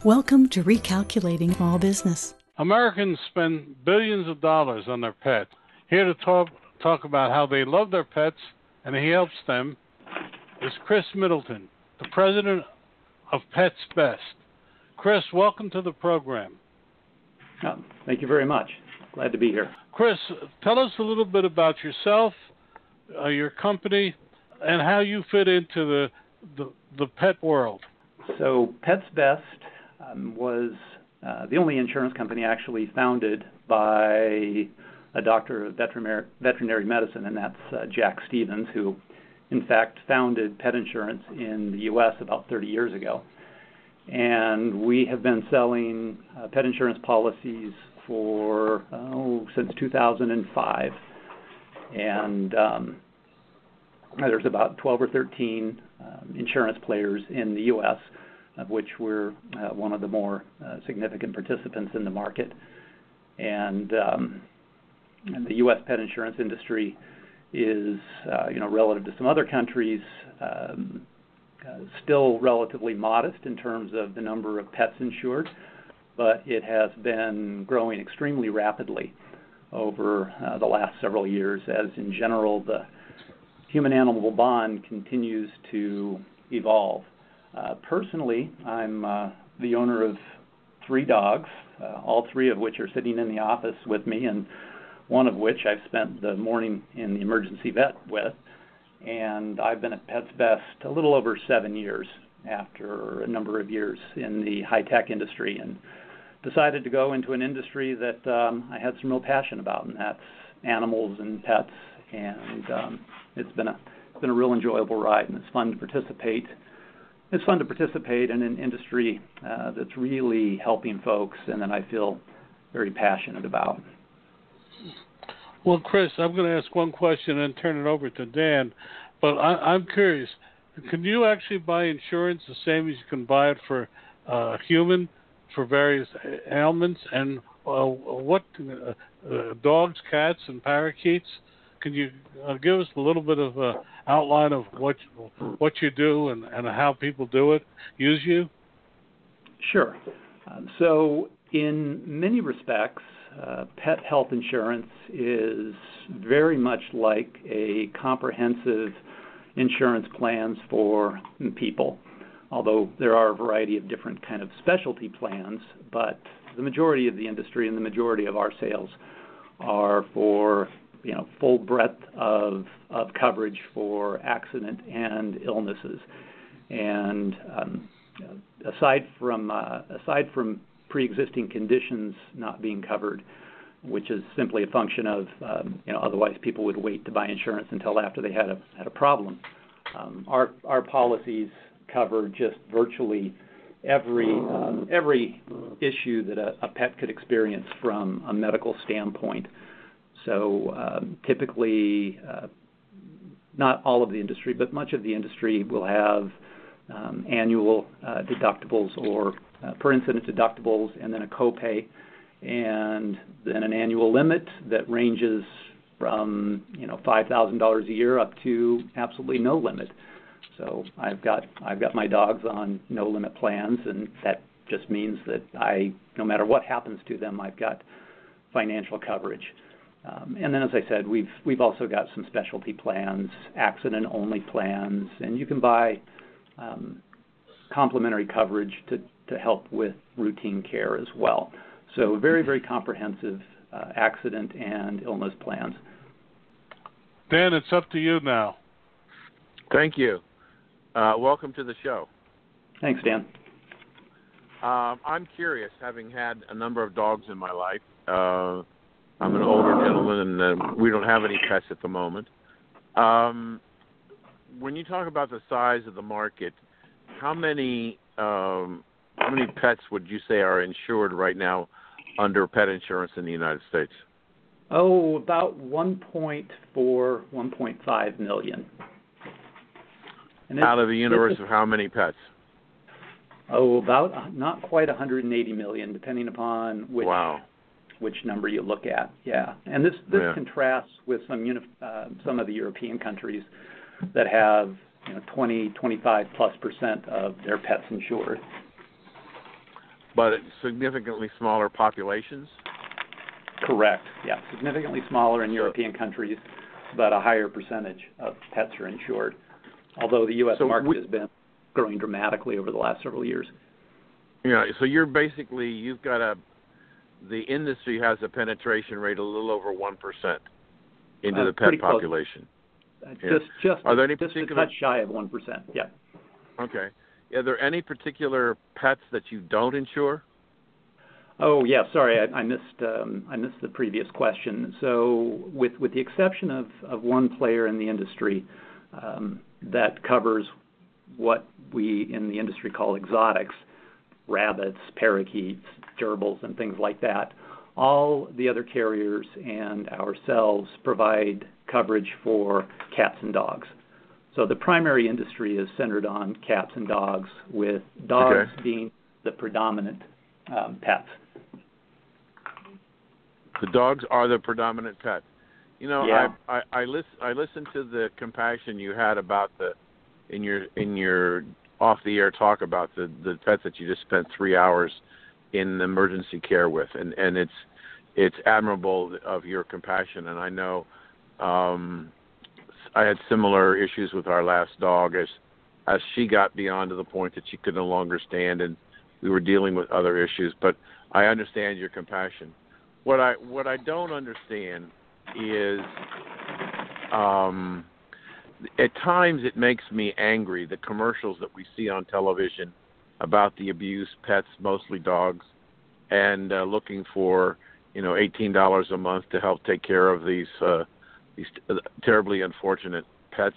Welcome to Recalculating Small Business. Americans spend billions of dollars on their pets. Here to talk about how they love their pets and he helps them is Chris Middleton, the president of PetsBest. Chris, welcome to the program. Oh, thank you very much. Glad to be here. Chris, tell us a little bit about yourself, your company, and how you fit into the pet world. So PetsBest was the only insurance company actually founded by a doctor of veterinary medicine, and that's Jack Stevens, who in fact founded pet insurance in the U.S. about 30 years ago. And we have been selling pet insurance policies for since 2005. And there's about 12 or 13 insurance players in the U.S., of which we're one of the more significant participants in the market. And the U.S. pet insurance industry is, relative to some other countries, still relatively modest in terms of the number of pets insured, but it has been growing extremely rapidly over the last several years, as in general the human-animal bond continues to evolve. Personally, I'm the owner of 3 dogs, all 3 of which are sitting in the office with me, and one of which I've spent the morning in the emergency vet with. And I've been at PetsBest a little over 7 years after a number of years in the high-tech industry, and decided to go into an industry that I had some real passion about, and that's animals and pets. And it's been a real enjoyable ride, and it's fun to participate. It's fun to participate in an industry that's really helping folks, and that I feel very passionate about. Well, Chris, I'm going to ask one question and turn it over to Dan, but I'm curious. Can you actually buy insurance the same as you can buy it for a human for various ailments? And what dogs, cats, and parakeets? Can you give us a little bit of an outline of what you do and how people do it, use you? Sure. So in many respects, pet health insurance is very much like a comprehensive insurance plans for people, although there are a variety of different kind of specialty plans, but the majority of the industry and the majority of our sales are for full breadth of coverage for accident and illnesses. And aside from pre-existing conditions not being covered, which is simply a function of otherwise people would wait to buy insurance until after they had a problem. Our policies cover just virtually every issue that a pet could experience from a medical standpoint. So typically, not all of the industry, but much of the industry will have annual deductibles or per incident deductibles, and then a copay, and then an annual limit that ranges from $5,000 a year up to absolutely no limit. So I've got my dogs on no limit plans, and that just means that no matter what happens to them, I've got financial coverage. And then, as I said, we've also got some specialty plans, accident-only plans, and you can buy complementary coverage to help with routine care as well. So very, very comprehensive accident and illness plans. Dan, it's up to you now. Thank you. Welcome to the show. Thanks, Dan. I'm curious, having had a number of dogs in my life. I'm an older gentleman, and we don't have any pets at the moment. When you talk about the size of the market, how many pets would you say are insured right now under pet insurance in the United States? Oh, about 1.4, 1.5 million. And out of a universe of how many pets? Oh, about not quite 180 million, depending upon which number you look at. Yeah, and this contrasts with some of the European countries that have 20, 25+% of their pets insured. but significantly smaller populations? Correct. Yeah, significantly smaller in European countries, but a higher percentage of pets are insured. Although the U.S. market has been growing dramatically over the last several years. Yeah, so you've got the industry has a penetration rate a little over 1% into the pet population. Just Are there any just particular a touch shy of 1%? Yeah. Okay. Are there any particular pets that you don't insure? Oh yeah, sorry, I missed the previous question. So with the exception of one player in the industry that covers what we in the industry call exotics, rabbits, parakeets, gerbils, and things like that, all the other carriers and ourselves provide coverage for cats and dogs. So the primary industry is centered on cats and dogs, with dogs being the predominant pets. The dogs are the predominant pet. You know, yeah. I listened to the compassion you had about in your off the air talk about the pets that you just spent 3 hours in emergency care with, and it's admirable of your compassion. And I know I had similar issues with our last dog as she got beyond to the point that she could no longer stand, and we were dealing with other issues. But I understand your compassion. What I don't understand is at times it makes me angry, the commercials that we see on television about the abused pets, mostly dogs, and looking for $18 a month to help take care of these terribly unfortunate pets.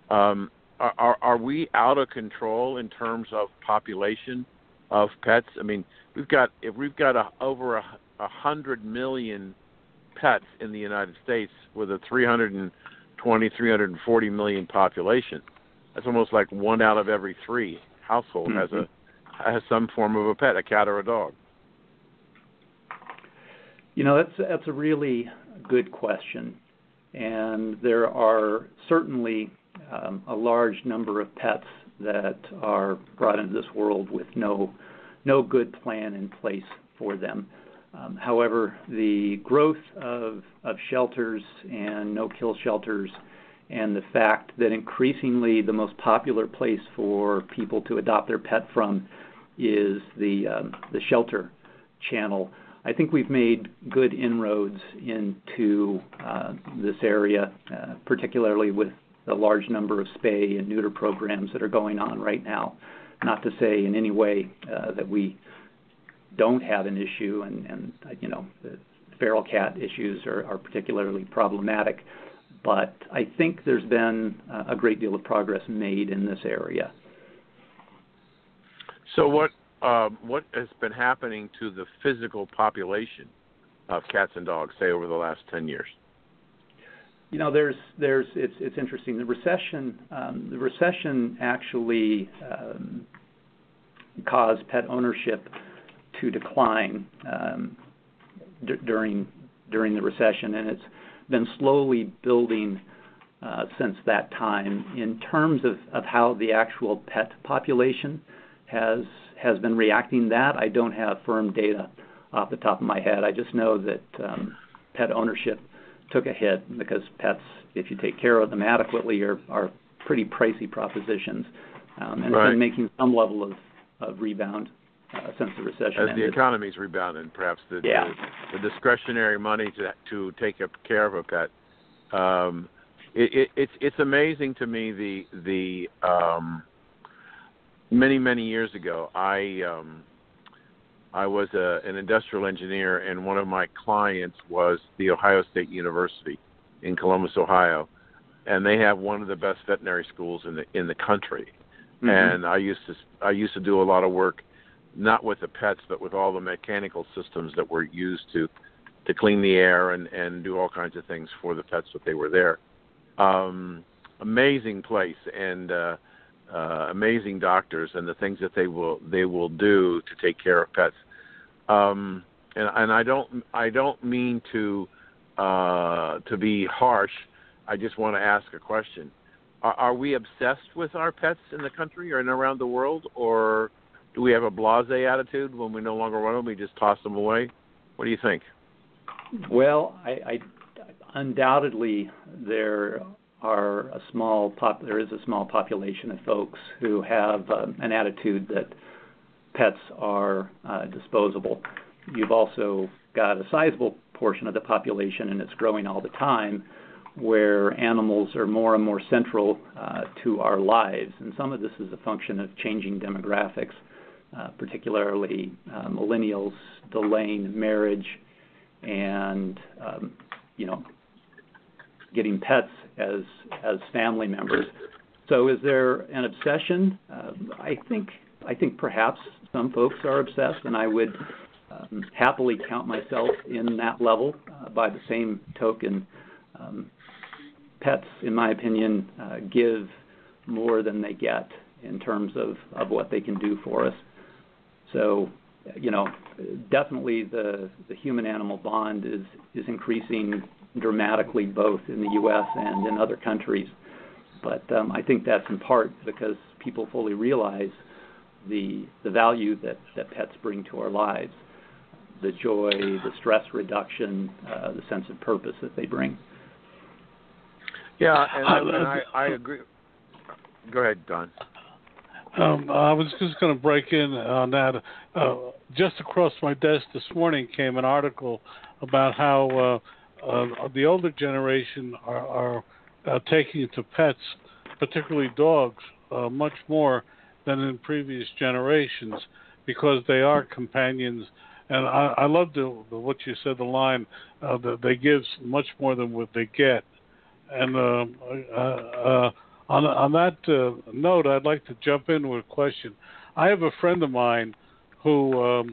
Are we out of control in terms of population of pets? I mean, we've got over 100 million pets in the United States with a 340 million population. That's almost like 1 out of every 3 household has some form of a pet, a cat or a dog. That's a really good question, and there are certainly a large number of pets that are brought into this world with no good plan in place for them. However, the growth of shelters and no-kill shelters, and the fact that increasingly the most popular place for people to adopt their pet from is the shelter channel, I think we've made good inroads into this area, particularly with the large number of spay and neuter programs that are going on right now. Not to say in any way that we don't have an issue, and the feral cat issues are particularly problematic, but I think there's been a great deal of progress made in this area. So what has been happening to the physical population of cats and dogs, say, over the last 10 years? It's interesting. The recession actually caused pet ownership to decline during the recession, and it's been slowly building since that time. In terms of how the actual pet population has been reacting, that I don't have firm data off the top of my head. I just know that pet ownership took a hit because pets, if you take care of them adequately, are pretty pricey propositions, and it's been making some level of rebound since the recession ended. As the economy's rebounded, perhaps the discretionary money to take care of a pet. It's amazing to me the many years ago I was an industrial engineer, and one of my clients was the Ohio State University in Columbus, Ohio, and they have one of the best veterinary schools in the country. Mm-hmm. And I used to do a lot of work, not with the pets, but with all the mechanical systems that were used to clean the air and do all kinds of things for the pets that they were there. Amazing place, and amazing doctors, and the things that they will do to take care of pets. And I don't mean to be harsh. I just want to ask a question. Are we obsessed with our pets in the country or around the world, or Do we have a blasé attitude when we no longer want them? We just toss them away? What do you think? Well, I undoubtedly there is a small population of folks who have an attitude that pets are disposable. You've also got a sizable portion of the population, and it's growing all the time, where animals are more and more central to our lives. And some of this is a function of changing demographics, particularly millennials delaying marriage and, getting pets as family members. So is there an obsession? I think perhaps some folks are obsessed, and I would happily count myself in that level. By the same token, pets, in my opinion, give more than they get in terms of what they can do for us. So, definitely the human-animal bond is increasing dramatically, both in the U.S. and in other countries. But I think that's in part because people fully realize the value that pets bring to our lives, the joy, the stress reduction, the sense of purpose that they bring. Yeah, and I agree. Go ahead, Don. I was just going to break in on that. Just across my desk this morning came an article about how the older generation are taking to pets, particularly dogs, much more than in previous generations, because they are companions. And I love what you said, the line that they give much more than what they get. And on that note, I'd like to jump in with a question. I have a friend of mine who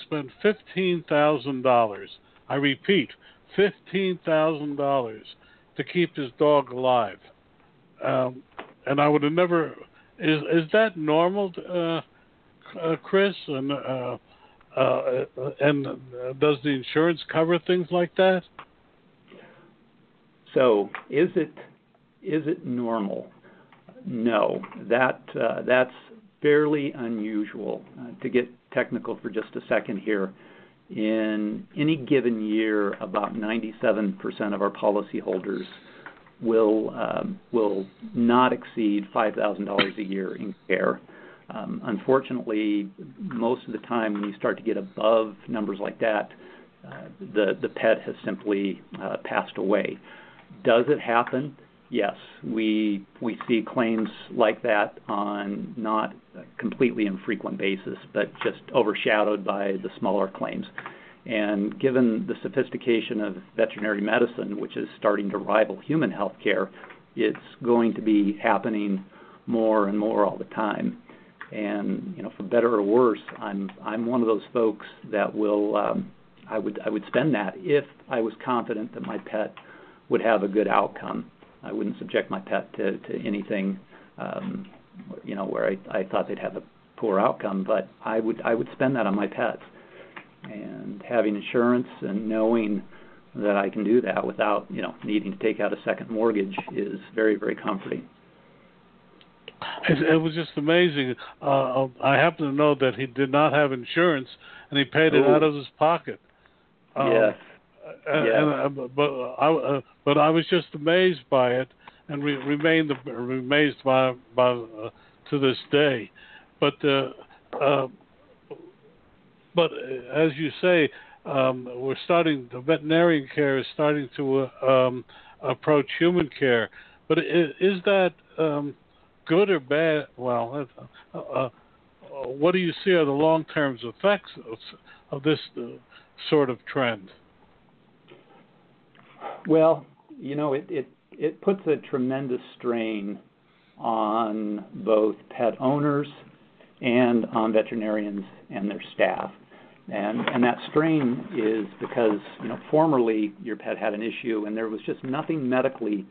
spent $15,000. I repeat, $15,000 to keep his dog alive. And I would have never. Is that normal, Chris? And does the insurance cover things like that? So, is it normal? No, that's fairly unusual. To get technical for just a second here, in any given year, about 97% of our policyholders will not exceed $5,000 a year in care. Unfortunately, most of the time when you start to get above numbers like that, the pet has simply passed away. Does it happen? Yes, we see claims like that on not a completely infrequent basis, but just overshadowed by the smaller claims. And given the sophistication of veterinary medicine, which is starting to rival human health care, it's going to be happening more and more all the time. And for better or worse, I'm one of those folks that will I would spend that if I was confident that my pet would have a good outcome. I wouldn't subject my pet to anything, where I thought they'd have a poor outcome, but I would spend that on my pets. And having insurance and knowing that I can do that without, needing to take out a second mortgage is very, very comforting. It was just amazing. I happen to know that he did not have insurance, and he paid it out of his pocket. Yes. But I was just amazed by it, and remained amazed by to this day. But as you say, the veterinarian care is starting to approach human care. But is that good or bad? Well, what do you see are the long-term effects of this sort of trend? Well, it puts a tremendous strain on both pet owners and on veterinarians and their staff. And that strain is because, formerly your pet had an issue and there was just nothing medically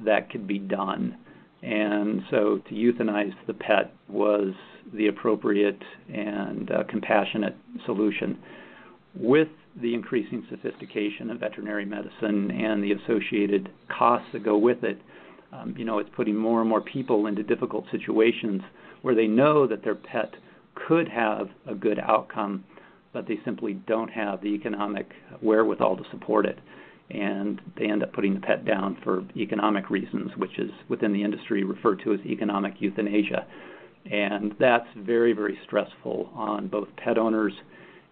that could be done. And so to euthanize the pet was the appropriate and compassionate solution. With the increasing sophistication of veterinary medicine and the associated costs that go with it, it's putting more and more people into difficult situations where they know that their pet could have a good outcome, but they simply don't have the economic wherewithal to support it. And they end up putting the pet down for economic reasons, which is within the industry referred to as economic euthanasia. And that's very, very stressful on both pet owners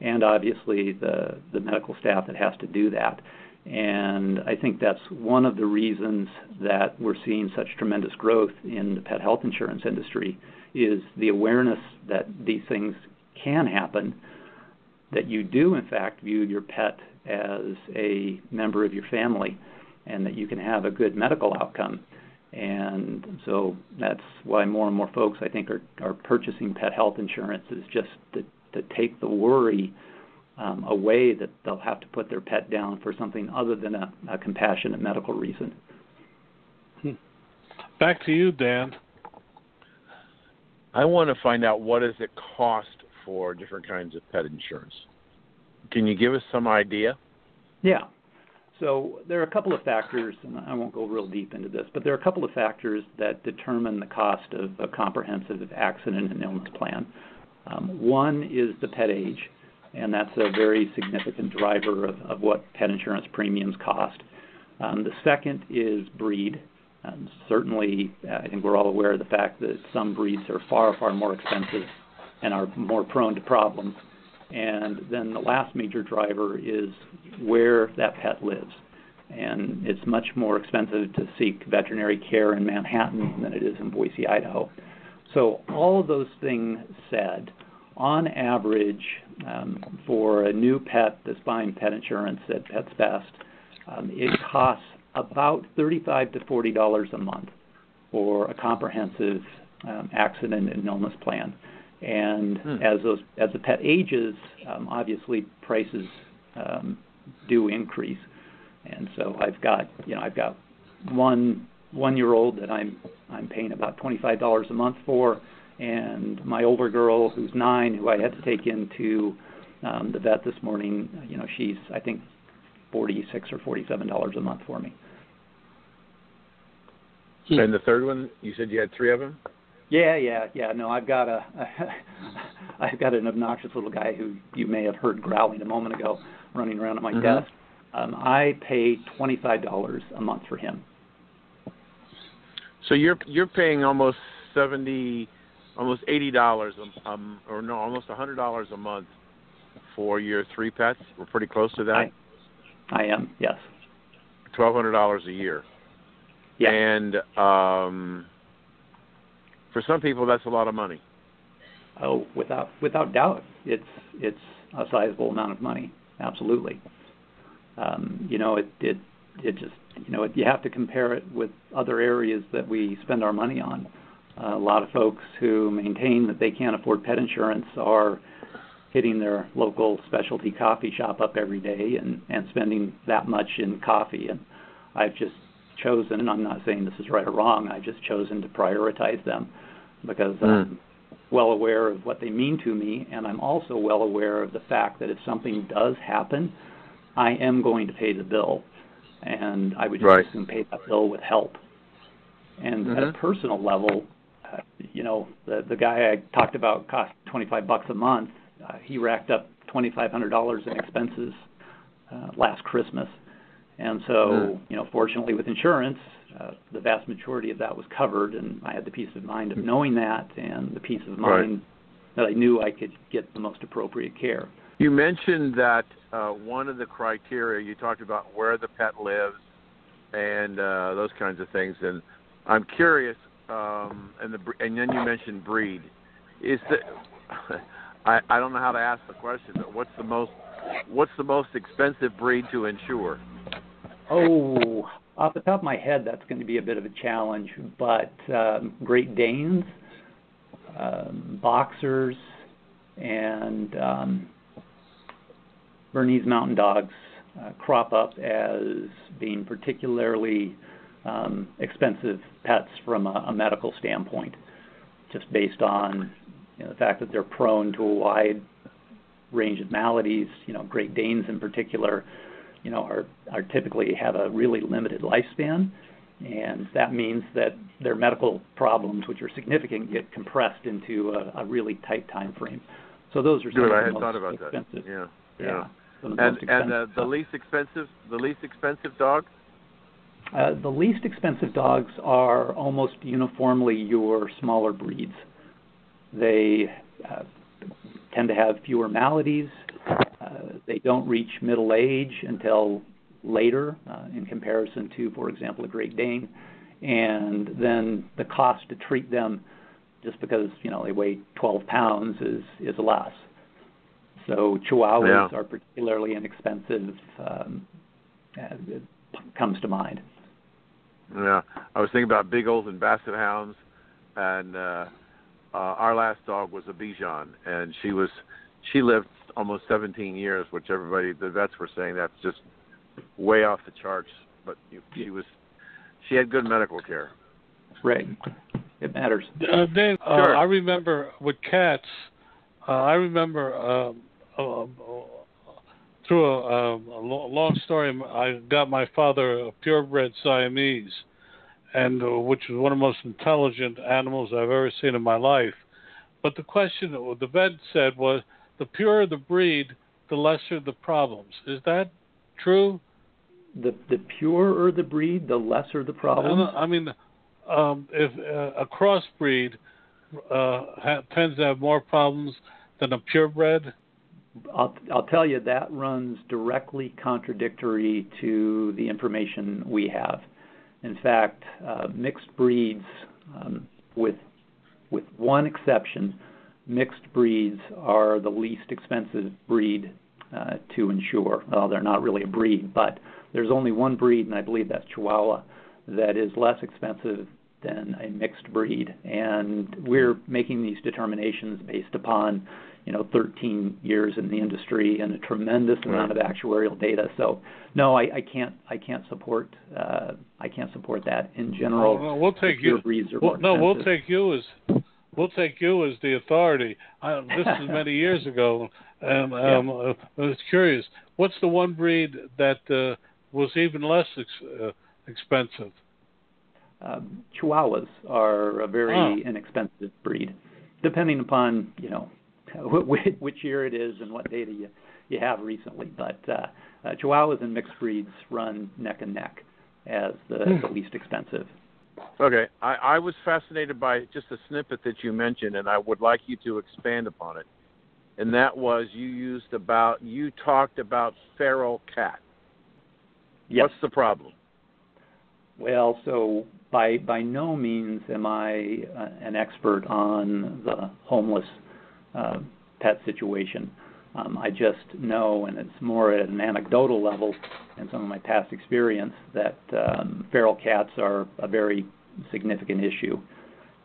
and obviously the medical staff that has to do that. And I think that's one of the reasons that we're seeing such tremendous growth in the pet health insurance industry is the awareness that these things can happen, that you do in fact view your pet as a member of your family, and that you can have a good medical outcome. And so that's why more and more folks, I think, are purchasing pet health insurance, is just to take the worry away that they'll have to put their pet down for something other than a compassionate medical reason. Back to you, Dan. I want to find out, what does it cost for different kinds of pet insurance? Can you give us some idea? Yeah. So there are a couple of factors, and I won't go real deep into this, but there are a couple of factors that determine the cost of a comprehensive accident and illness plan. One is the pet age, and that's a very significant driver of what pet insurance premiums cost. The second is breed. Certainly, I think we're all aware of the fact that some breeds are far, far more expensive and are more prone to problems. And then the last major driver is where that pet lives. And it's much more expensive to seek veterinary care in Manhattan than it is in Boise, Idaho. So all of those things said, on average, for a new pet that's buying pet insurance at PetsBest, it costs about $35 to $40 a month for a comprehensive accident and illness plan. And as the pet ages, obviously prices do increase. And so I've got one-year-old that I'm paying about $25 a month for, and my older girl who's 9, who I had to take into the vet this morning, she's I think $46 or $47 a month for me. And the third one, you said you had 3 of them? Yeah. No, I've got an obnoxious little guy who you may have heard growling a moment ago, running around at my desk. I pay $25 a month for him. So you're paying almost $80, almost $100 a month for your 3 pets. We're pretty close to that. I am, yes. $1,200 a year. Yeah. And for some people, that's a lot of money. Oh, without doubt, it's a sizable amount of money. Absolutely. It just you have to compare it with other areas that we spend our money on. A lot of folks who maintain that they can't afford pet insurance are hitting their local specialty coffee shop up every day and spending that much in coffee. And I've just chosen, and I'm not saying this is right or wrong, I've just chosen to prioritize them because I'm well aware of what they mean to me, and I'm also well aware of the fact that if something does happen, I am going to pay the bill, and I would just assume pay that bill with help. And at a personal level, the guy I talked about cost $25 a month. He racked up $2,500 in expenses last Christmas. And so, fortunately with insurance, the vast majority of that was covered, and I had the peace of mind of knowing that and the peace of mind that I knew I could get the most appropriate care. You mentioned that one of the criteria, you talked about where the pet lives and those kinds of things, and I'm curious, and then you mentioned breed. I don't know how to ask the question, but what's the most expensive breed to insure? Oh, off the top of my head, that's going to be a bit of a challenge, but Great Danes, Boxers, and Bernese Mountain Dogs crop up as being particularly expensive pets from a medical standpoint, just based on the fact that they're prone to a wide range of maladies. Great Danes in particular, are typically have a really limited lifespan, And that means that their medical problems, which are significant, get compressed into a really tight time frame. So those are some of the most expensive. Yeah. Some of the most expensive. And the least expensive dog? The least expensive dogs are almost uniformly your smaller breeds. They tend to have fewer maladies. They don't reach middle age until later in comparison to, for example, a Great Dane. And then the cost to treat them, just because they weigh 12 pounds, is less. So Chihuahuas are particularly inexpensive. It comes to mind. Yeah, I was thinking about Beagles and Basset Hounds, and our last dog was a Bichon, and she lived almost 17 years, which the vets were saying that's just way off the charts. But she had good medical care. Right, it matters. Dave, sure. I remember with cats. I remember through a long story. I got my father a purebred Siamese, and which was one of the most intelligent animals I've ever seen in my life. But the question that the vet said was, the purer the breed, the lesser the problems. Is that true? The purer the breed, the lesser the problems? I mean, if a crossbreed tends to have more problems than a purebred? I'll tell you, that runs directly contradictory to the information we have. In fact, mixed breeds, with one exception, mixed breeds are the least expensive breed to insure. Well, they're not really a breed, but there's only one breed, and I believe that's Chihuahua, that is less expensive than a mixed breed. And we're making these determinations based upon 13 years in the industry and a tremendous amount of actuarial data. So no, I can't support that in general. No, we'll take you. We'll take you as the authority. This is many years ago, and I was curious. What's the one breed that was even less expensive? Chihuahuas are a very inexpensive breed, depending upon which year it is and what data you have recently. But Chihuahuas and mixed breeds run neck and neck as the least expensive. Okay, I was fascinated by just a snippet that you mentioned, and I would like you to expand upon it. And that was you talked about feral cat. Yes. What's the problem? Well, so by no means am I an expert on the homeless pet situation. I just know, and it's more at an anecdotal level and some of my past experience, that feral cats are a very significant issue,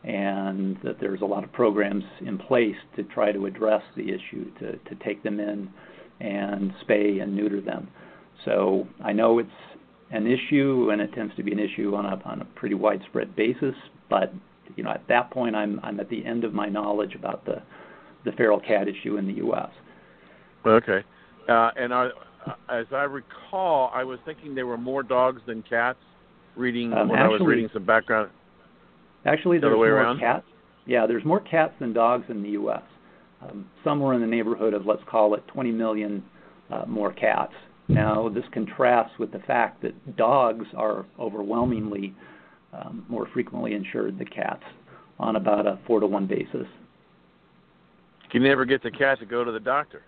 and that there's a lot of programs in place to try to address the issue, to take them in and spay and neuter them. So I know it's an issue, and it tends to be an issue on a pretty widespread basis, but at that point I'm at the end of my knowledge about the feral cat issue in the U.S. Okay. And as I recall, I was thinking there were more dogs than cats, I was reading some background. Actually, there's more cats. Yeah, there's more cats than dogs in the U.S. Somewhere in the neighborhood of, let's call it, 20 million more cats. Now, this contrasts with the fact that dogs are overwhelmingly more frequently insured than cats on about a 4-to-1 basis. You never get the cat to go to the doctor.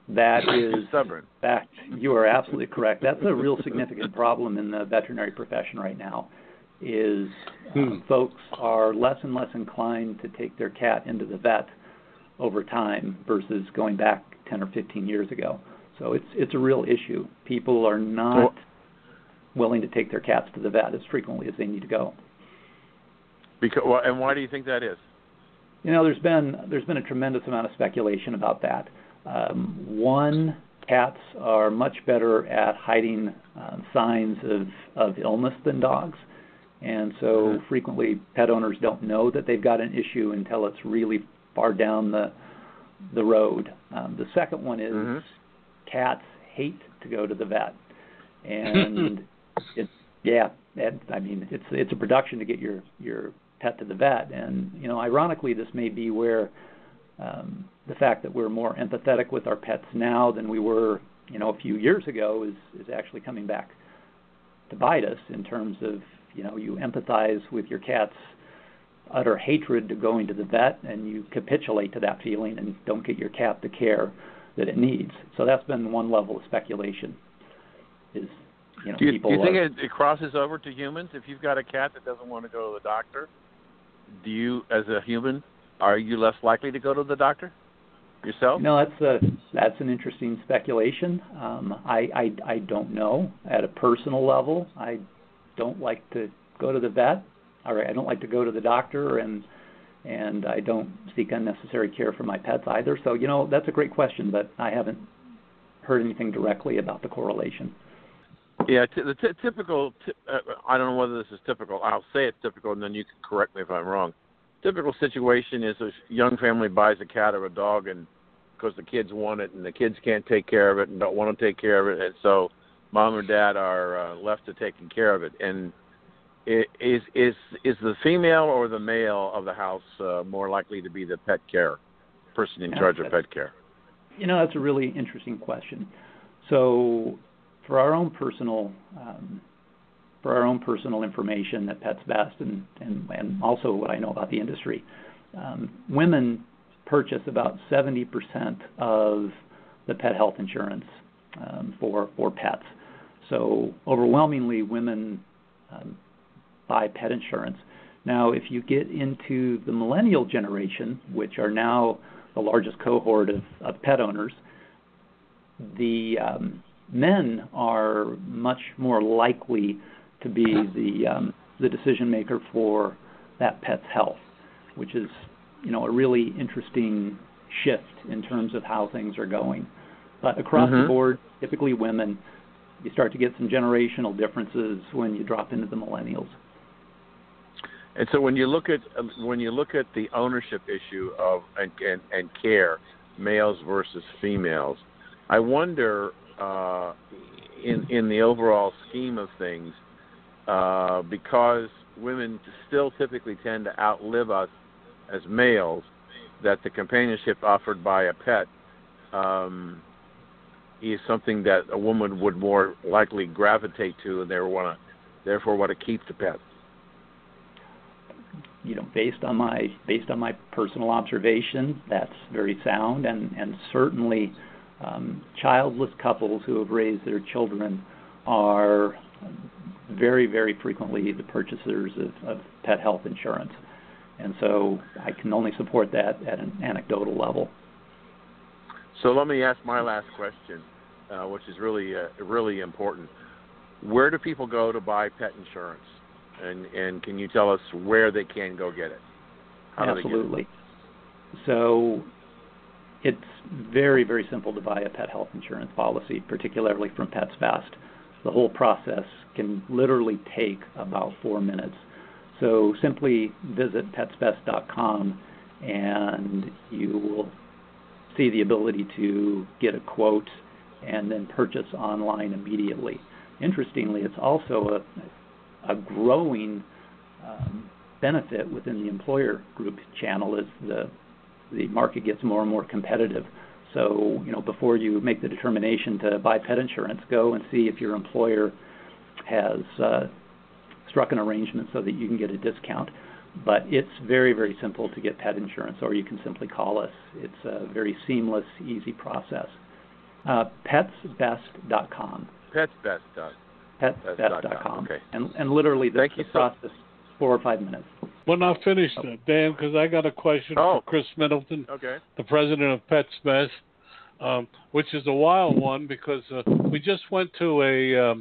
That is stubborn. In fact, you are absolutely correct. That's a real significant problem in the veterinary profession right now, is folks are less and less inclined to take their cat into the vet over time versus going back 10 or 15 years ago. So it's a real issue. People are not willing to take their cats to the vet as frequently as they need to go. And why do you think that is? There's been a tremendous amount of speculation about that. One, cats are much better at hiding signs of illness than dogs, and so frequently pet owners don't know that they've got an issue until it's really far down the road. The second one is cats hate to go to the vet, and I mean, it's a production to get your pet to the vet, and ironically, this may be where the fact that we're more empathetic with our pets now than we were, a few years ago is actually coming back to bite us in terms of, you empathize with your cat's utter hatred to going to the vet, and you capitulate to that feeling and don't get your cat the care that it needs. So that's been one level of speculation. Do you think it crosses over to humans? If you've got a cat that doesn't want to go to the doctor, do you, as a human, are you less likely to go to the doctor yourself? No, that's an interesting speculation. I don't know. At a personal level, I don't like to go to the vet. I don't like to go to the doctor, and I don't seek unnecessary care for my pets either. So, that's a great question, but I haven't heard anything directly about the correlation. Yeah, the typical, I don't know whether this is typical. I'll say it's typical, and then you can correct me if I'm wrong. Typical situation is a young family buys a cat or a dog, and because the kids want it, and the kids can't take care of it and don't want to take care of it, and so mom or dad are left to taking care of it. And is the female or the male of the house more likely to be the pet care person in charge of pet care? That's a really interesting question. So, for our own personal information at PetsBest, and also what I know about the industry, women purchase about 70% of the pet health insurance for pets. So overwhelmingly, women buy pet insurance. Now, if you get into the millennial generation, which are now the largest cohort of pet owners, the men are much more likely to be the decision maker for that pet's health, which is a really interesting shift in terms of how things are going. But across the board, typically women. You start to get some generational differences when you drop into the millennials. And so when you look at the ownership issue of and care, males versus females, I wonder in the overall scheme of things, because women still typically tend to outlive us as males, that the companionship offered by a pet is something that a woman would more likely gravitate to, and therefore want to keep the pet. Based on my personal observation, that's very sound, and certainly childless couples who have raised their children are very, very frequently the purchasers of pet health insurance. And so I can only support that at an anecdotal level. So let me ask my last question, which is really important. Where do people go to buy pet insurance? And can you tell us where they can go get it? Absolutely. So it's very, very simple to buy a pet health insurance policy, particularly from PetsBest. The whole process can literally take about 4 minutes. So simply visit PetsBest.com and you will see the ability to get a quote and then purchase online immediately. Interestingly, it's also a growing benefit within the employer group channel as the market gets more and more competitive. So, before you make the determination to buy pet insurance, go and see if your employer has struck an arrangement so that you can get a discount. But it's very, very simple to get pet insurance, or you can simply call us. It's a very seamless, easy process. PetsBest.com. PetsBest.com. Okay. And literally the process 4 or 5 minutes. Well, not finished, Dan, because I got a question for Chris Middleton, the president of PetsBest, which is a wild one because we just went to a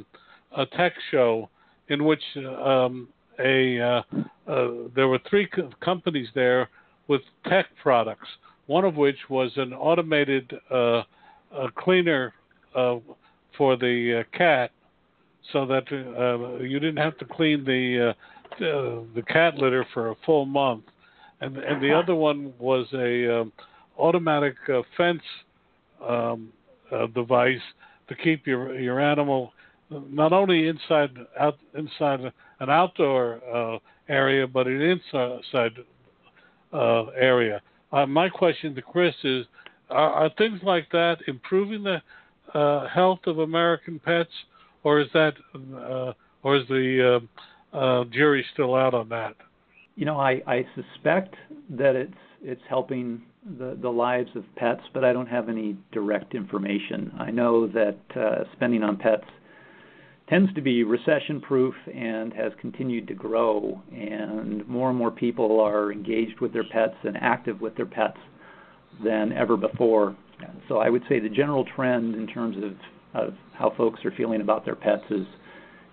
tech show in which there were 3 companies there with tech products, one of which was an automated cleaner for the cat, so that you didn't have to clean the cat litter for a full month, and the other one was a automatic fence device to keep your animal not only inside an outdoor area, but an inside area. My question to Chris is: Are things like that improving the health of American pets, or is the jury still out on that? I suspect that it's helping the lives of pets, but I don't have any direct information. I know that spending on pets tends to be recession-proof and has continued to grow, and more people are engaged with their pets and active with their pets than ever before. So I would say the general trend in terms of how folks are feeling about their pets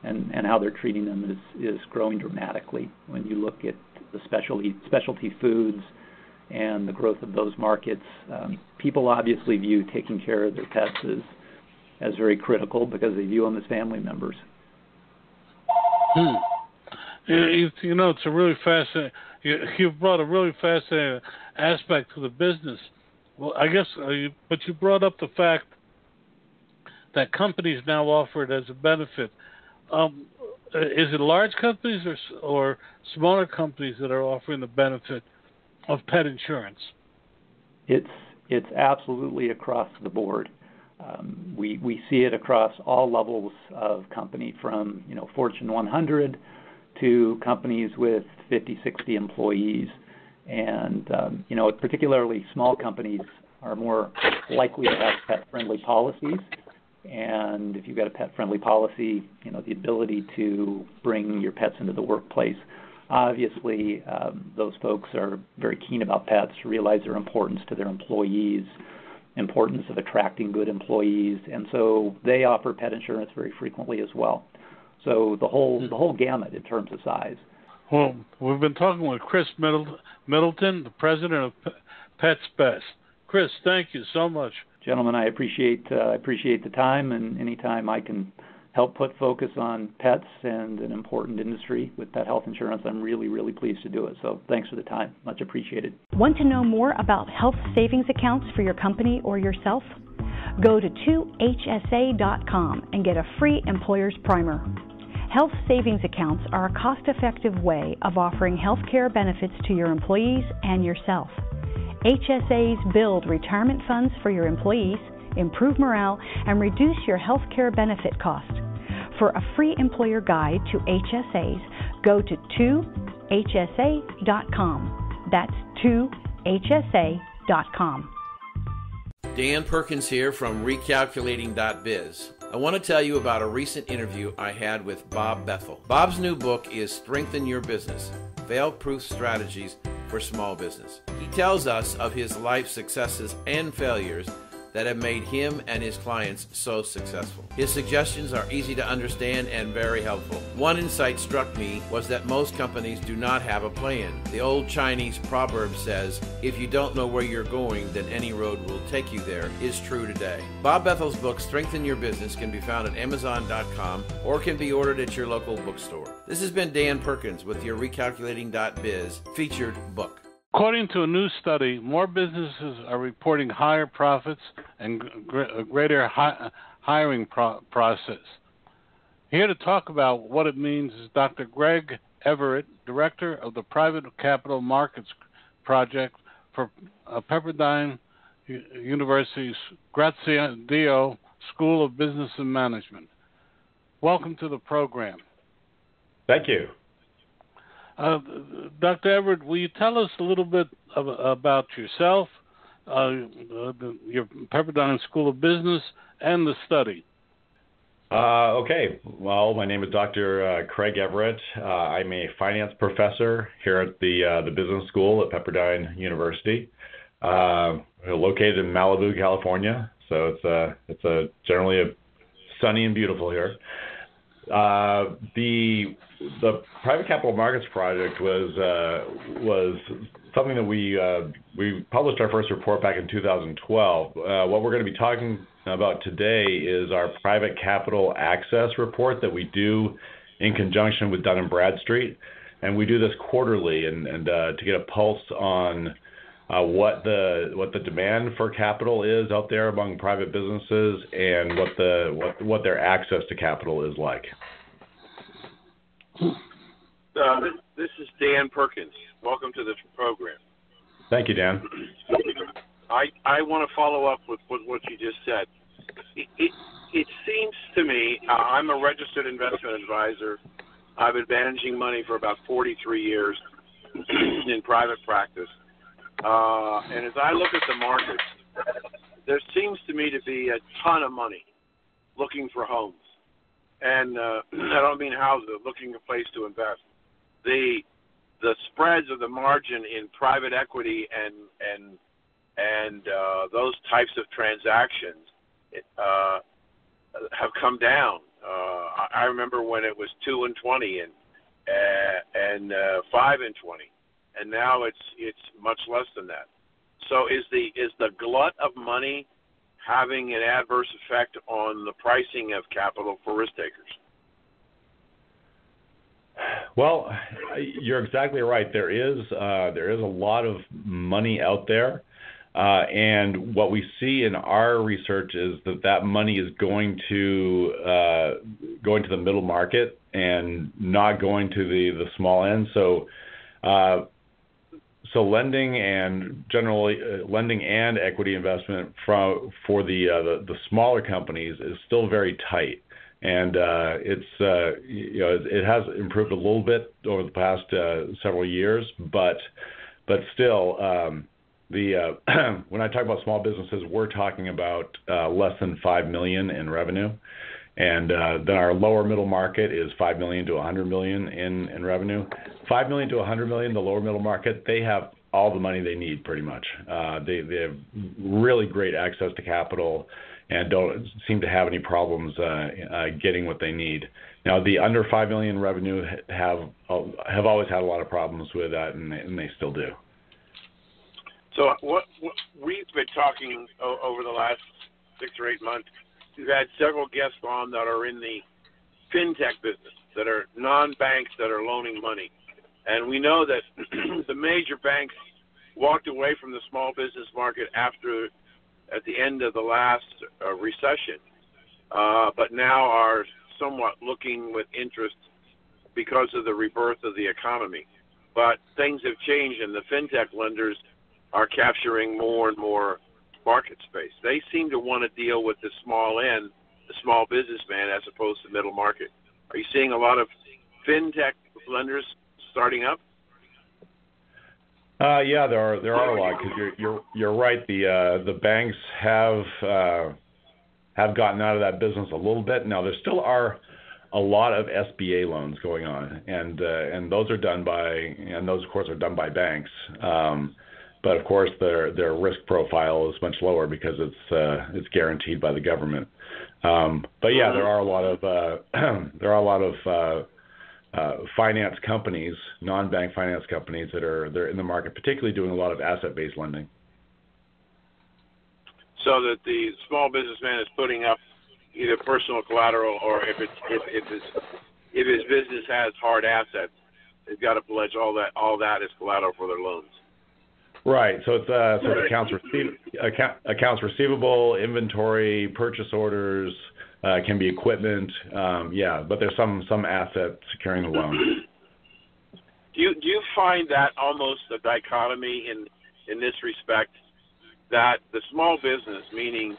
and how they're treating them is growing dramatically. When you look at the specialty foods and the growth of those markets, people obviously view taking care of their pets as very critical because they view them as family members. It's a really fascinating. You've brought a really fascinating aspect to the business. Well, I guess, but you brought up the fact that companies now offer it as a benefit. Is it large companies or smaller companies that are offering the benefit of pet insurance? It's absolutely across the board. We see it across all levels of company, from Fortune 100 to companies with 50, 60 employees, and particularly small companies are more likely to have pet-friendly policies. And if you've got a pet-friendly policy, the ability to bring your pets into the workplace. Obviously, those folks are very keen about pets, realize their importance to their employees, importance of attracting good employees, and so they offer pet insurance very frequently as well. So the whole gamut in terms of size. Well, we've been talking with Chris Middleton, the president of PetsBest. Chris, thank you so much. Gentlemen, I appreciate the time, and anytime I can help put focus on pets and an important industry with pet health insurance, I'm really, really pleased to do it. So thanks for the time. Much appreciated. Want to know more about health savings accounts for your company or yourself? Go to 2hsa.com and get a free employer's primer. Health savings accounts are a cost-effective way of offering health care benefits to your employees and yourself. HSAs build retirement funds for your employees, improve morale, and reduce your health care benefit cost. For a free employer guide to HSAs, go to 2hsa.com. That's 2hsa.com. Dan Perkins here from Recalculating.biz. I want to tell you about a recent interview I had with Bob Bethel. Bob's new book is Strengthen Your Business, Fail-Proof Strategies for Small Business. He tells us of his life successes and failures that have made him and his clients so successful. His suggestions are easy to understand and very helpful. One insight struck me was that most companies do not have a plan. The old Chinese proverb says, if you don't know where you're going, then any road will take you there, is true today. Bob Bethel's book, Strengthen Your Business, can be found at Amazon.com or can be ordered at your local bookstore. This has been Dan Perkins with your Recalculating.biz featured book. According to a new study, more businesses are reporting higher profits and a greater hiring process. Here to talk about what it means is Dr. Greg Everett, Director of the Private Capital Markets Project for Pepperdine University's Grazia Dio School of Business and Management. Welcome to the program. Thank you. Dr. Everett, will you tell us a little bit about yourself, your Pepperdine School of Business, and the study? Okay. Well, my name is Dr. Craig Everett. I'm a finance professor here at the Business School at Pepperdine University, located in Malibu, California. So it's generally sunny and beautiful here. The Private Capital Markets Project was something that we published our first report back in 2012. What we're going to be talking about today is our Private Capital Access Report that we do in conjunction with Dun & Bradstreet, and we do this quarterly and to get a pulse on what the demand for capital is out there among private businesses, and what their access to capital is like. This is Dan Perkins. Welcome to the program. Thank you, Dan. I want to follow up with what you just said. It seems to me, I'm a registered investment advisor. I've been managing money for about 43 years in private practice. And as I look at the markets, there seems to me to be a ton of money looking for homes. And I don't mean houses, looking for a place to invest. The spreads of the margin in private equity and those types of transactions have come down. I remember when it was 2 and 20 and 5 and 20, and now it's much less than that. So is the glut of money having an adverse effect on the pricing of capital for risk takers? Well, you're exactly right. There is a lot of money out there. And what we see in our research is that money is going to the middle market and not going to the small end. So lending and generally lending and equity investment for the smaller companies is still very tight, and it has improved a little bit over the past several years, but still. When I talk about small businesses, we're talking about less than $5 million in revenue, and then our lower middle market is $5 million to $100 million in revenue. $5 million to $100 million, the lower middle market, they have all the money they need pretty much. They have really great access to capital and don't seem to have any problems getting what they need. Now, the under $5 million revenue have always had a lot of problems with that, and they still do. So what we've been talking over the last 6 or 8 months, we've had several guests on that are in the fintech business, that are non-banks that are loaning money. And we know that the major banks walked away from the small business market at the end of the last recession, but now are somewhat looking with interest because of the rebirth of the economy. But things have changed, and the fintech lenders are capturing more and more market space. They seem to want to deal with the small end, the small businessman, as opposed to middle market. Are you seeing a lot of fintech lenders starting up? Yeah, there are a lot, because you're right. The banks have gotten out of that business a little bit. Now there still are a lot of SBA loans going on, and those of course are done by banks. But of course, their risk profile is much lower because it's guaranteed by the government. But yeah, there are a lot of finance companies, non-bank finance companies they're in the market, particularly doing a lot of asset-based lending. So that the small businessman is putting up either personal collateral, or if his business has hard assets, they've got to pledge all that as collateral for their loans. Right. So it's accounts receivable, inventory, purchase orders, can be equipment. Yeah, but there's some asset securing the loan. Do you find that almost a dichotomy in this respect, that the small business, meaning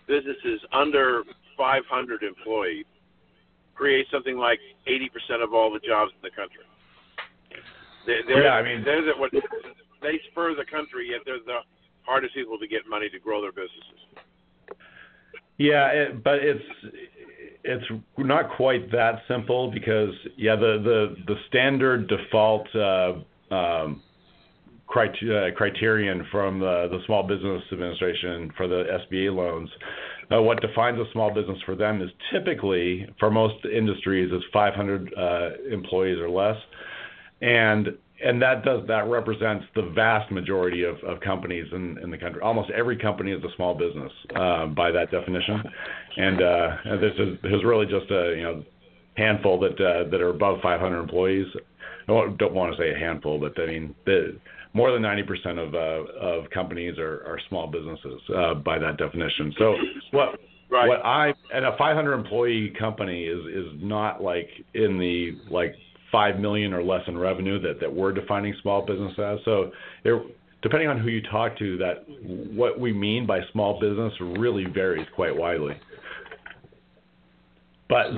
businesses under 500 employees, create something like 80% of all the jobs in the country? They spur the country, yet they're the hardest people to get money to grow their businesses. Yeah, but it's not quite that simple, because the standard default criterion from the Small Business Administration for the SBA loans, what defines a small business for them is typically, for most industries, is 500 employees or less, and that represents the vast majority of companies in the country. Almost every company is a small business by that definition, and there's really just a handful that are above 500 employees. I don't want to say a handful, but I mean more than 90% of companies are small businesses by that definition. So and a 500 employee company is not like in the like 5 million or less in revenue that we're defining small business as. So depending on who you talk to, that what we mean by small business really varies quite widely. But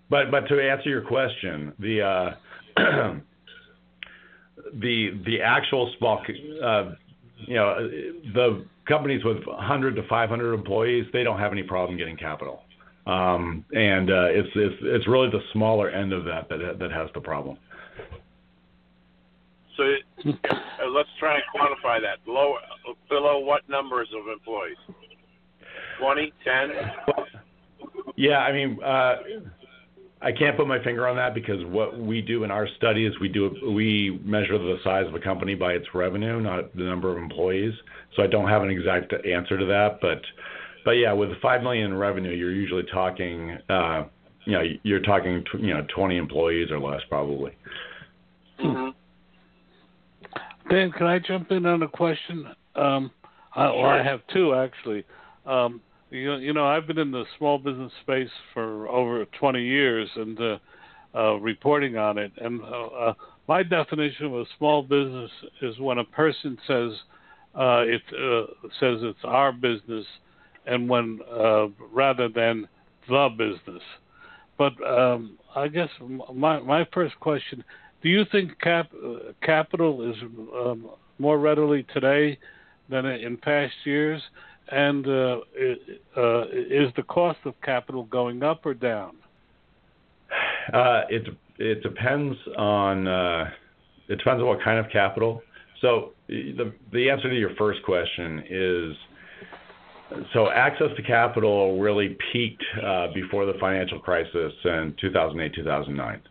but to answer your question, the actual small, the companies with 100 to 500 employees, they don't have any problem getting capital, and it's really the smaller end of that has the problem. So let's try and quantify that. Below what numbers of employees? 20, 10? Yeah, I mean, I can't put my finger on that because what we do in our study is we measure the size of a company by its revenue, not the number of employees. So I don't have an exact answer to that, but yeah, with 5 million in revenue, you're usually talking, you're talking 20 employees or less probably. Mm-hmm. Dan, can I jump in on a question? I have two actually. I've been in the small business space for over 20 years and reporting on it. And my definition of a small business is when a person says it's our business, and when rather than the business. But I guess my first question: do you think capital is more readily today than in past years? And is the cost of capital going up or down? It depends on what kind of capital. So the answer to your first question is, so access to capital really peaked before the financial crisis in 2008, 2009.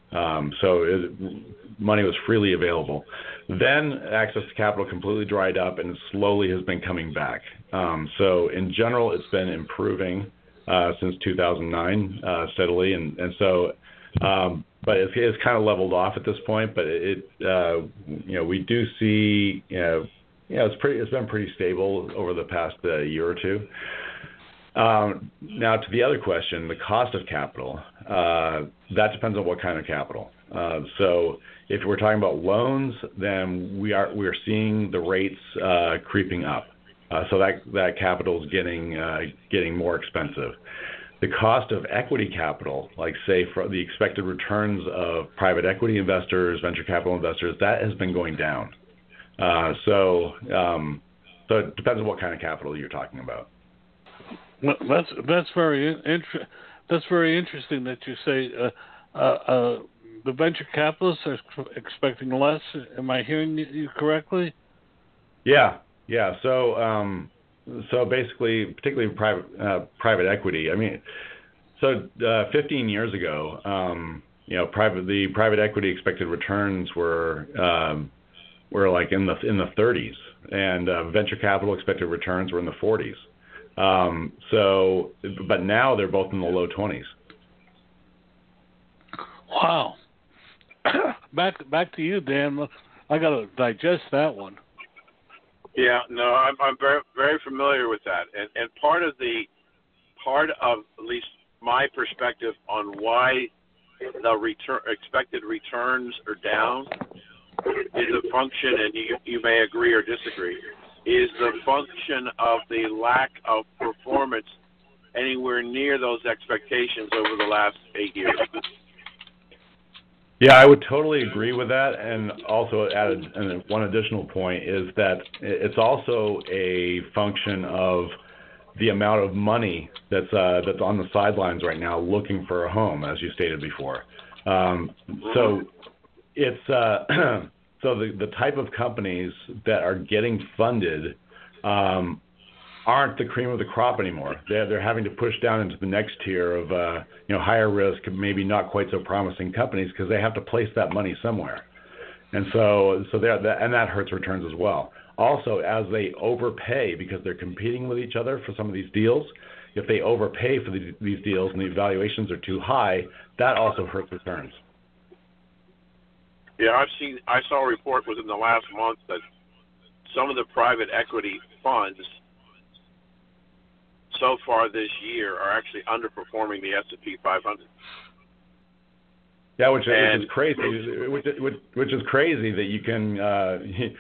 Money was freely available. Then access to capital completely dried up and slowly has been coming back. So in general, it's been improving since 2009 steadily, and so, but it's kind of leveled off at this point. But we do see, it's been pretty stable over the past year or two. Now, to the other question, the cost of capital, that depends on what kind of capital. So if we're talking about loans, then we're seeing the rates creeping up. So that capital is getting more expensive. The cost of equity capital, like say for the expected returns of private equity investors, venture capital investors, that has been going down. So it depends on what kind of capital you're talking about. Well, that's very interesting that you say the venture capitalists are expecting less. Am I hearing you correctly? Yeah. So basically, particularly private equity. I mean, so 15 years ago, the private equity expected returns were like in the 30s, and venture capital expected returns were in the 40s. But now they're both in the low 20s. Wow. Back to you, Dan. I got to digest that one. Yeah, no, I'm very, very familiar with that, and part of at least my perspective on why the expected returns are down is a function, and you may agree or disagree, is the function of the lack of performance anywhere near those expectations over the last 8 years. Yeah, I would totally agree with that, and also add one additional point is that it's also a function of the amount of money that's on the sidelines right now looking for a home, as you stated before. So it's so the type of companies that are getting funded aren't the cream of the crop anymore. They're having to push down into the next tier of higher risk, maybe not quite so promising companies, because they have to place that money somewhere, and so that hurts returns as well. Also, as they overpay because they're competing with each other for some of these deals, if they overpay for these deals and the valuations are too high, that also hurts returns. Yeah, I saw a report within the last month that some of the private equity funds so far this year are actually underperforming the S&P 500. Yeah, which is crazy. Which is crazy that you can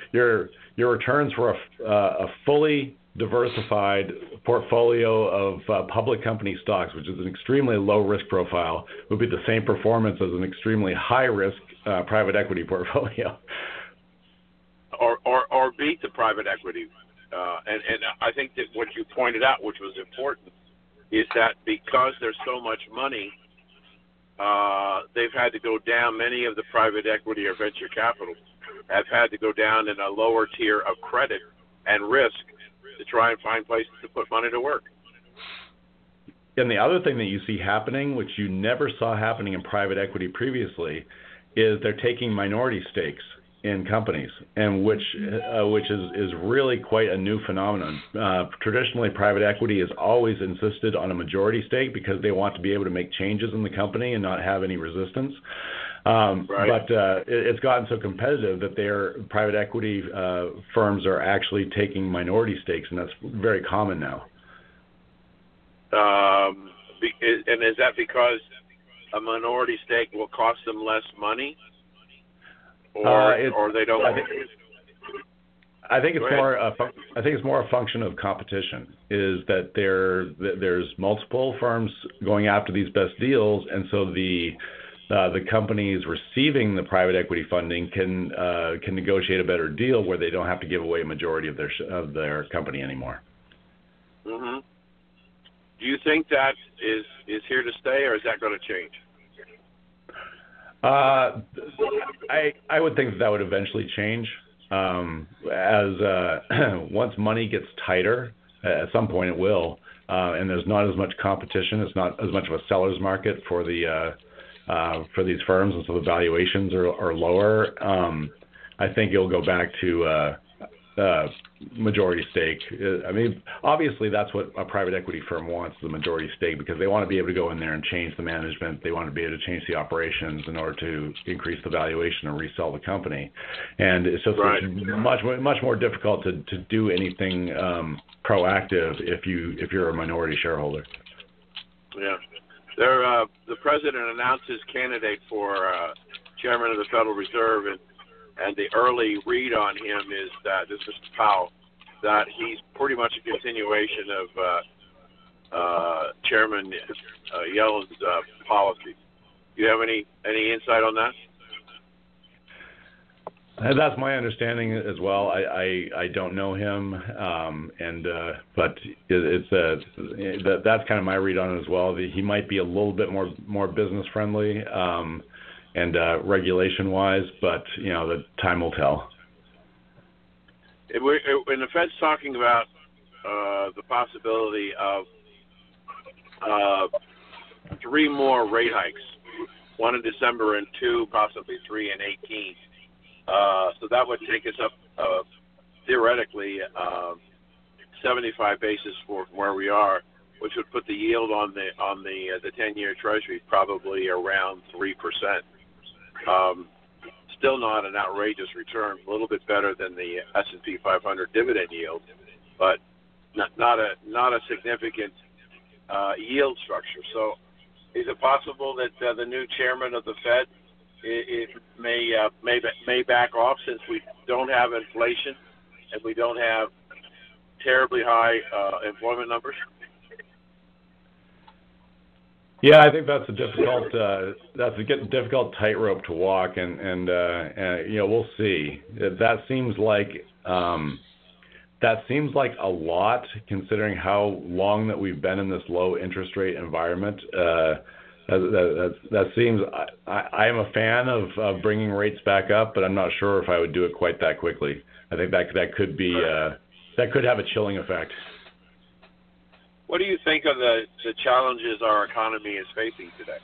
your returns for a fully diversified portfolio of public company stocks, which is an extremely low risk profile, would be the same performance as an extremely high risk private equity portfolio. Or beat the private equity. And I think that what you pointed out, which was important, is that because there's so much money, they've had to go down. Many of the private equity or venture capital have had to go down in a lower tier of credit and risk to try and find places to put money to work. And the other thing that you see happening, which you never saw happening in private equity previously, is they're taking minority stakes in companies, and which is really quite a new phenomenon. Traditionally, private equity has always insisted on a majority stake because they want to be able to make changes in the company and not have any resistance. Right. But it's gotten so competitive that their private equity firms are actually taking minority stakes, and that's very common now. And is that because a minority stake will cost them less money? Or they don't. I think it's more a function of competition. Is that there's multiple firms going after these best deals, and so the companies receiving the private equity funding can negotiate a better deal where they don't have to give away a majority of their company anymore. Mm-hmm. Do you think that is here to stay, or is that going to change? I would think that would eventually change as once money gets tighter. At some point it will, and there's not as much competition. It's not as much of a seller's market for these firms, and so the valuations are lower. I think it'll go back to majority stake. I mean, obviously that's what a private equity firm wants, the majority stake, because they want to be able to go in there and change the management. They want to be able to change the operations in order to increase the valuation and resell the company. And it's just right. It's much more difficult to do anything proactive if you're a minority shareholder. Yeah. The president announced his candidate for chairman of the Federal Reserve, and the early read on him is that, this is Powell, that he's pretty much a continuation of Chairman Yellen's policy. Do you have any insight on that? That's my understanding as well. I don't know him, but that's kind of my read on it as well. He might be a little bit more business friendly. And regulation-wise, but the time will tell. When the Fed's talking about the possibility of 3 more rate hikes, 1 in December and 2, possibly 3 in 18, so that would take us up theoretically 75 basis from where we are, which would put the yield on the 10-year Treasury probably around 3%. Still not an outrageous return, a little bit better than the S&P 500 dividend yield, but not a significant yield structure. So, is it possible that the new chairman of the Fed may back off, since we don't have inflation and we don't have terribly high employment numbers? Yeah, I think that's a difficult tightrope to walk, and we'll see. That seems like a lot, considering how long that we've been in this low interest rate environment. That seems. I am a fan of bringing rates back up, but I'm not sure if I would do it quite that quickly. I think that could be that could have a chilling effect. What do you think of the challenges our economy is facing today?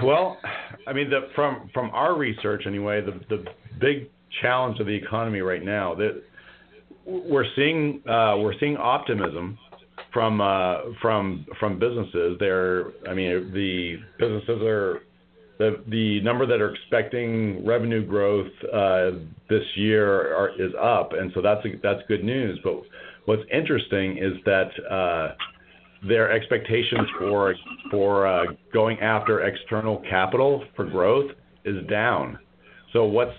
Well, I mean, from our research anyway, the big challenge of the economy right now, that we're seeing optimism from businesses. The businesses the number that are expecting revenue growth this year is up, and so that's good news. But what's interesting is that their expectations for going after external capital for growth is down. So what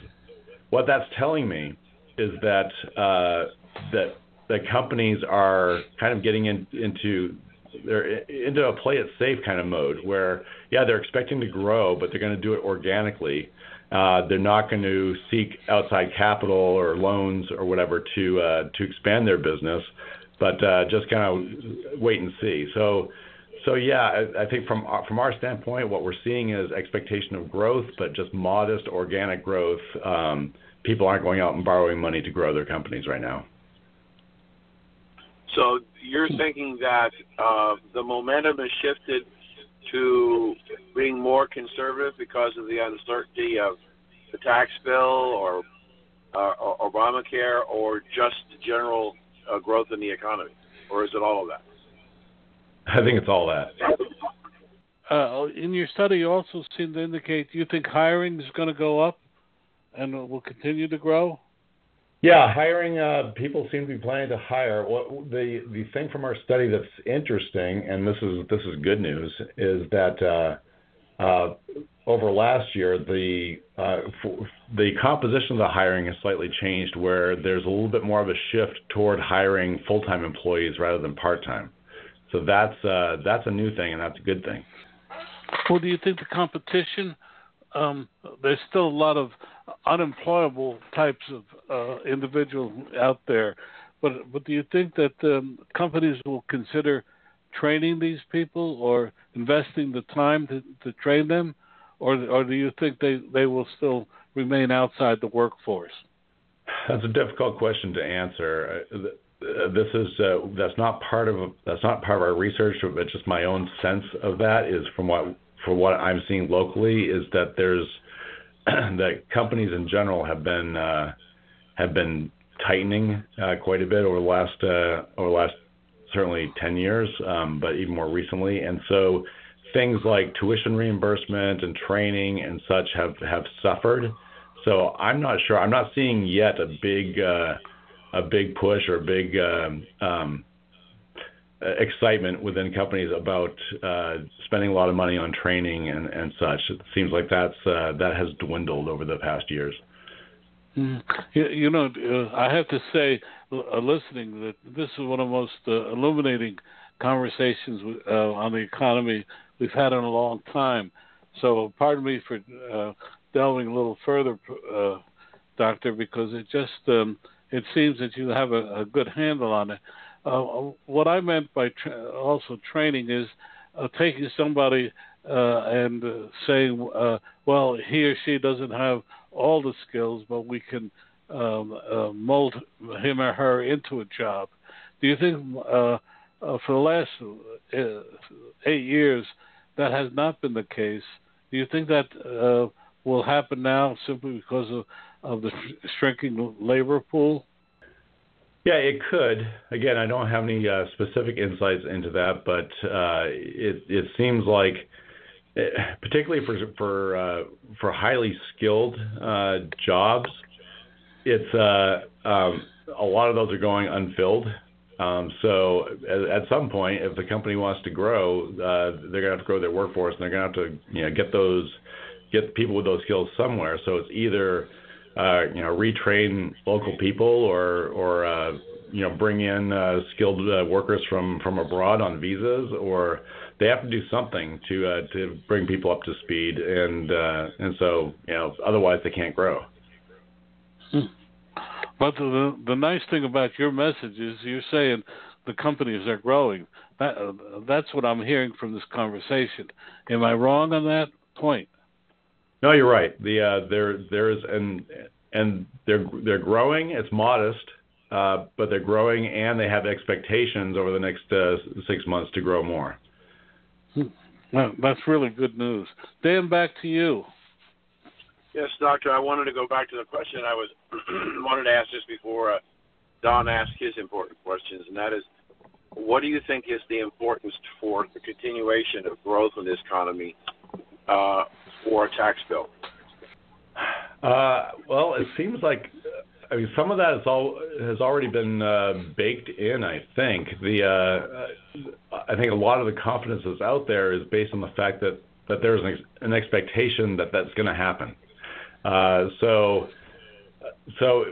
that's telling me is that the companies are kind of getting into a play it safe kind of mode where, yeah, they're expecting to grow, but they're going to do it organically. They're not going to seek outside capital or loans or whatever to expand their business, but just kind of wait and see. So yeah, I think from our standpoint, what we're seeing is expectation of growth, but just modest organic growth. People aren't going out and borrowing money to grow their companies right now. So you're thinking that the momentum has shifted to being more conservative because of the uncertainty of the tax bill or Obamacare, or just general growth in the economy, or is it all of that? I think it's all that. In your study, you also seem to indicate you think hiring is going to go up and will continue to grow? Yeah, hiring, people seem to be planning to hire. What the thing from our study that's interesting, and this is good news, is that over last year, the composition of the hiring has slightly changed, where there's a little bit more of a shift toward hiring full-time employees rather than part-time. So that's a new thing, and that's a good thing. Well, do you think the competition, there's still a lot of unemployable types of individuals out there, but do you think that companies will consider training these people or investing the time to train them, or do you think they will still remain outside the workforce? That's a difficult question to answer. That's not part of our research, but just my own sense of that is from what I'm seeing locally is that that companies in general have been tightening quite a bit over the last certainly 10 years, but even more recently. And so things like tuition reimbursement and training and such have suffered. So I'm not sure. I'm not seeing yet a big push or a big excitement within companies about spending a lot of money on training and such. It seems like that has dwindled over the past years. You know, I have to say, listening, that this is one of the most illuminating conversations on the economy we've had in a long time. So pardon me for delving a little further, Doctor, because it just it seems that you have a good handle on it. What I meant by also training is taking somebody and saying, well, he or she doesn't have all the skills, but we can mold him or her into a job. Do you think for the last 8 years that has not been the case? Do you think that will happen now simply because of the shrinking labor pool? Yeah, it could. Again, I don't have any specific insights into that, but it seems like, particularly for highly skilled jobs, it's a lot of those are going unfilled. So at some point, if the company wants to grow, they're going to have to grow their workforce, and they're going to have to get people with those skills somewhere. So it's either retrain local people or bring in skilled workers from abroad on visas, or they have to do something to bring people up to speed, and so otherwise they can't grow. But the nice thing about your message is you're saying the companies are growing. That's what I'm hearing from this conversation. Am I wrong on that point? No, you're right. There is and they're growing. It's modest, but they're growing, and they have expectations over the next 6 months to grow more. Well, that's really good news. Dan, back to you. Yes, Doctor. I wanted to go back to the question I wanted to ask just before Don asked his important questions, and that is, what do you think is the importance for the continuation of growth in this economy or a tax bill? Well, it seems like, I mean, some of that has already been baked in. I think I think a lot of the confidence that's out there is based on the fact that there's an expectation that that's going to happen. So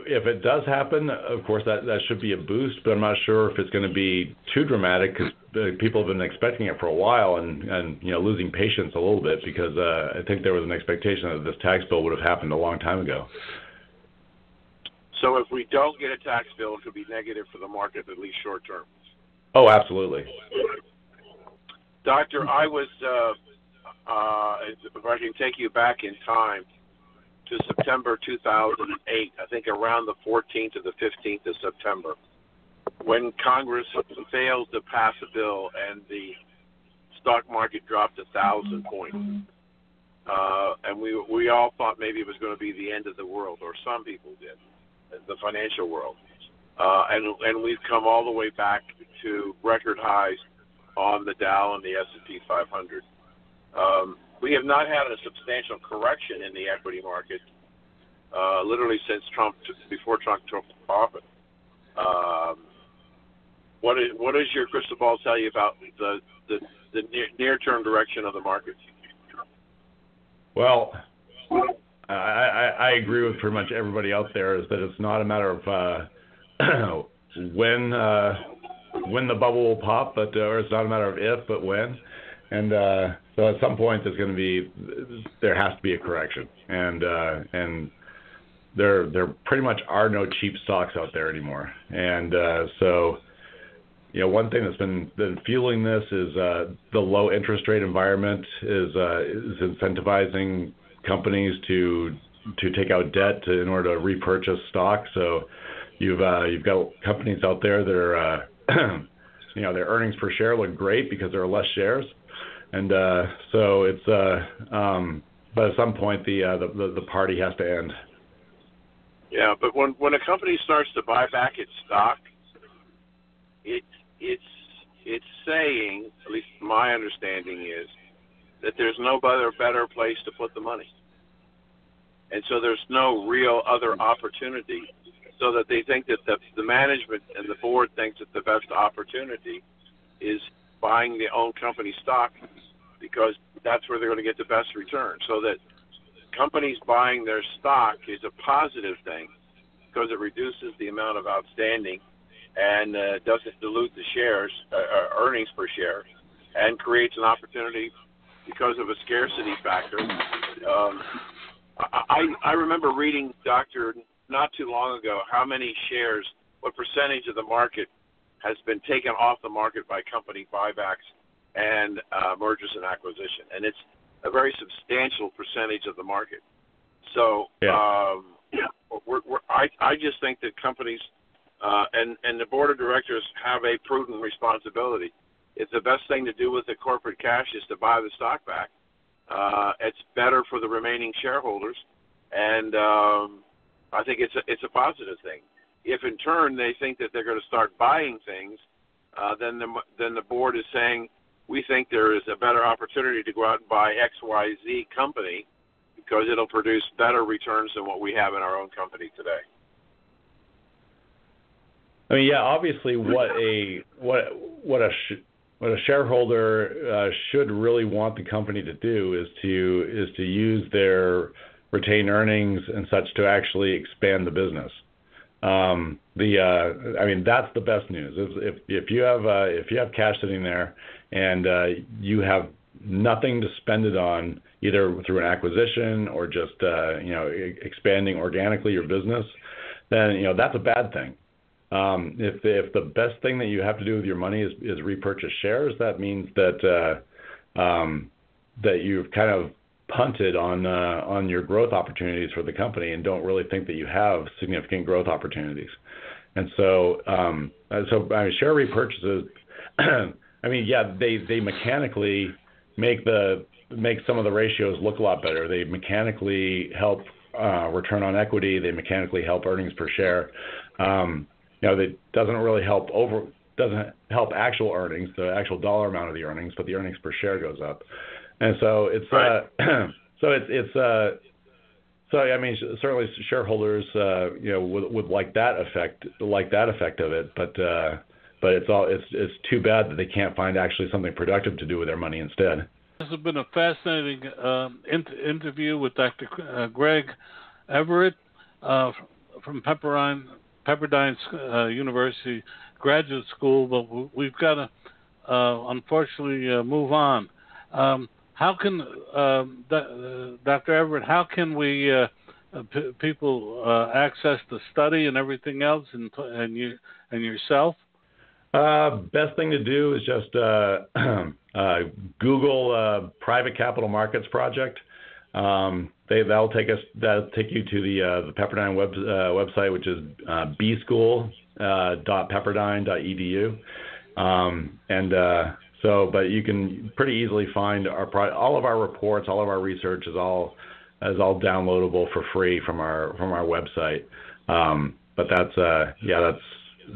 if it does happen, of course that should be a boost, but I'm not sure if it's going to be too dramatic because people have been expecting it for a while and losing patience a little bit because I think there was an expectation that this tax bill would have happened a long time ago. So if we don't get a tax bill, it could be negative for the market, at least short term. Oh, absolutely. Doctor, I was, if I can take you back in time to September 2008, I think around the 14th or the 15th of September, when Congress failed to pass a bill and the stock market dropped 1,000 points. And we all thought maybe it was going to be the end of the world, or some people did, the financial world. And we've come all the way back to record highs on the Dow and the S&P 500. We have not had a substantial correction in the equity market, literally since before Trump took office. What does your crystal ball tell you about the near-term direction of the market? Well, I agree with pretty much everybody out there is that it's not a matter of when the bubble will pop, or it's not a matter of if, but when. And so at some point there has to be a correction, and there pretty much are no cheap stocks out there anymore. And so one thing that's been fueling this is the low interest rate environment is incentivizing companies to take out debt in order to repurchase stock. So you've got companies out there that are their earnings per share look great because there are less shares. And so it's, but at some point the party has to end. Yeah, but when a company starts to buy back its stock, it's saying, at least my understanding is, that there's no better place to put the money, and so there's no real other opportunity. So that they think that the management and the board thinks that the best opportunity is buying their own company stock because that's where they're going to get the best return. So that companies buying their stock is a positive thing because it reduces the amount of outstanding and doesn't dilute the shares, earnings per share, and creates an opportunity because of a scarcity factor. I remember reading, Doctor, not too long ago, how many shares, what percentage of the market has been taken off the market by company buybacks and mergers and acquisition, and it's a very substantial percentage of the market. So I just think that companies and the board of directors have a prudent responsibility. If the best thing to do with the corporate cash is to buy the stock back, it's better for the remaining shareholders, and I think it's a positive thing. If in turn they think that they're going to start buying things, then the board is saying, we think there is a better opportunity to go out and buy XYZ company because it'll produce better returns than what we have in our own company today. I mean, yeah, obviously, what a shareholder should really want the company to do is to use their retained earnings and such to actually expand the business. I mean, that's the best news. If you have cash sitting there and you have nothing to spend it on, either through an acquisition or just expanding organically your business, then that's a bad thing. If the best thing that you have to do with your money is repurchase shares, that means that you've kind of punted on your growth opportunities for the company and don't really think that you have significant growth opportunities. And so share repurchases, I mean, yeah, they mechanically make some of the ratios look a lot better. They mechanically help return on equity. They mechanically help earnings per share. That doesn't help actual earnings, the actual dollar amount of the earnings, but the earnings per share goes up. And so it's So I mean, certainly shareholders, would like that effect of it, but it's too bad that they can't find actually something productive to do with their money instead. This has been a fascinating interview with Dr. Greg Everett from Pepperdine University Graduate School, but we've got to unfortunately move on. How can Dr. Everett? How can we people access the study and everything else, and yourself? Best thing to do is just Google Private Capital Markets Project. That'll take you to the Pepperdine website, which is bschool.pepperdine.edu. But you can pretty easily find all of our reports, all of our research is all downloadable for free from our website. But that's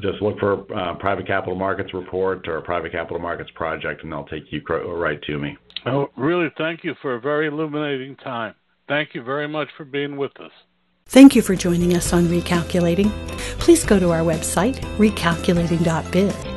just look for Private Capital Markets Report or Private Capital Markets Project, and they'll take you right to me. Oh, really, thank you for a very illuminating time. Thank you very much for being with us. Thank you for joining us on Recalculating. Please go to our website, recalculating.biz.